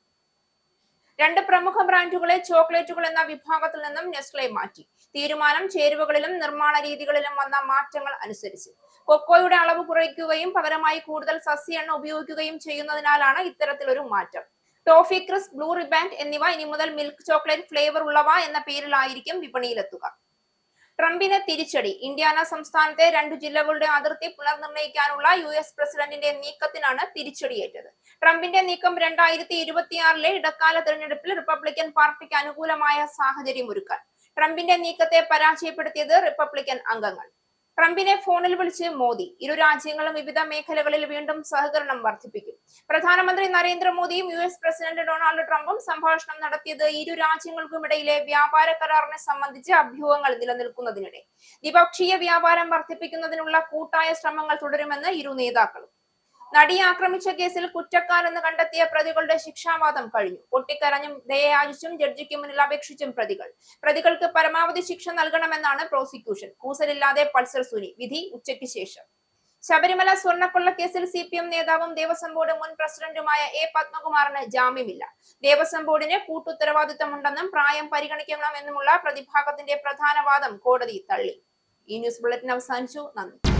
2 പ്രമുഖ ബ്രാൻഡുകളെ ചോക്ലേറ്റുകൾ എന്ന വിഭാഗത്തിൽ നിന്നും നെസ്ലെ മാറ്റി. തീരുമാനം ചേരുവകളിലും നിർമ്മാണ രീതികളിലും വന്ന മാറ്റങ്ങൾ അനുസരിച്ച്. കൊക്കോയുടെ അളവ് കുറയ്ക്കുകയും പകരമായി കൂടുതൽ സസ്യ എണ്ണ ഉപയോഗിക്കുകയും ചെയ്യുന്നതിനാലാണ് ഇത്തരത്തിലൊരു മാറ്റം. ടോഫി ക്രിസ്പ്, ബ്ലൂ റിബാൻഡ് എന്നിവ ഇനി മുതൽ മിൽക്ക് ചോക്ലേറ്റ് ഫ്ലേവർ ഉള്ളവ എന്ന പേരിലായിരിക്കും വിപണിയിലെത്തുക. ട്രംപിന് തിരിച്ചടി. ഇന്ത്യാന സംസ്ഥാനത്തെ 2 ജില്ലകളുടെ അതിർത്തി പുനർനിർണയിക്കാനുള്ള US പ്രസിഡന്റിന്റെ നീക്കത്തിനാണ് തിരിച്ചടിയേറ്റത്. ട്രംപിന്റെ നീക്കം 2026-ലെ ഇടക്കാല തെരഞ്ഞെടുപ്പിൽ റിപ്പബ്ലിക്കൻ പാർട്ടിക്ക് അനുകൂലമായ സാഹചര്യം ഒരുക്കാൻ. ട്രംപിന്റെ നീക്കത്തെ പരാജയപ്പെടുത്തിയത് റിപ്പബ്ലിക്കൻ അംഗങ്ങൾ. ട്രംപിനെ ഫോണിൽ വിളിച്ച് മോദി. ഇരു രാജ്യങ്ങളും വിവിധ മേഖലകളിൽ വീണ്ടും സഹകരണം വർദ്ധിപ്പിക്കും. പ്രധാനമന്ത്രി നരേന്ദ്രമോദിയും US പ്രസിഡന്റ് ഡൊണാൾഡ് ട്രംപും സംഭാഷണം നടത്തിയത് ഇരു രാജ്യങ്ങൾക്കുമിടയിലെ വ്യാപാര കരാറിനെ സംബന്ധിച്ച് അഭ്യൂഹങ്ങൾ നിലനിൽക്കുന്നതിനിടെ. ദ്വിപക്ഷീയ വ്യാപാരം വർദ്ധിപ്പിക്കുന്നതിനുള്ള കൂട്ടായ ശ്രമങ്ങൾ തുടരുമെന്ന് ഇരു നേതാക്കളും. നടിയെ ആക്രമിച്ച കേസിൽ കുറ്റക്കാരെന്ന് കണ്ടെത്തിയ പ്രതികളുടെ ശിക്ഷാവാദം കഴിഞ്ഞു. പൊട്ടിക്കരഞ്ഞും ദയയാചിച്ചും ജഡ്ജിക്ക് മുന്നിൽ അപേക്ഷിച്ചും പ്രതികൾക്ക് പരമാവധി ശിക്ഷ നൽകണമെന്നാണ് പ്രോസിക്യൂഷൻ. കൂസലില്ലാതെ പൾസർ സുനി. വിധി ഉച്ചയ്ക്ക് ശേഷം. ശബരിമല സ്വർണ്ണക്കൊള്ള കേസിൽ CPM നേതാവും ദേവസ്വം ബോർഡ് മുൻ പ്രസിഡന്റുമായ A. പത്മകുമാറിന് ജാമ്യമില്ല. ദേവസ്വം ബോർഡിന് കൂട്ടുത്തരവാദിത്തമുണ്ടെന്നും പ്രായം പരിഗണിക്കണമെന്നുമുള്ള പ്രതിഭാഗത്തിന്റെ പ്രധാന വാദം കോടതി തള്ളി. ഈ ന്യൂസ് ബുള്ളറ്റിൻ അവസാനിച്ചു. നന്ദി.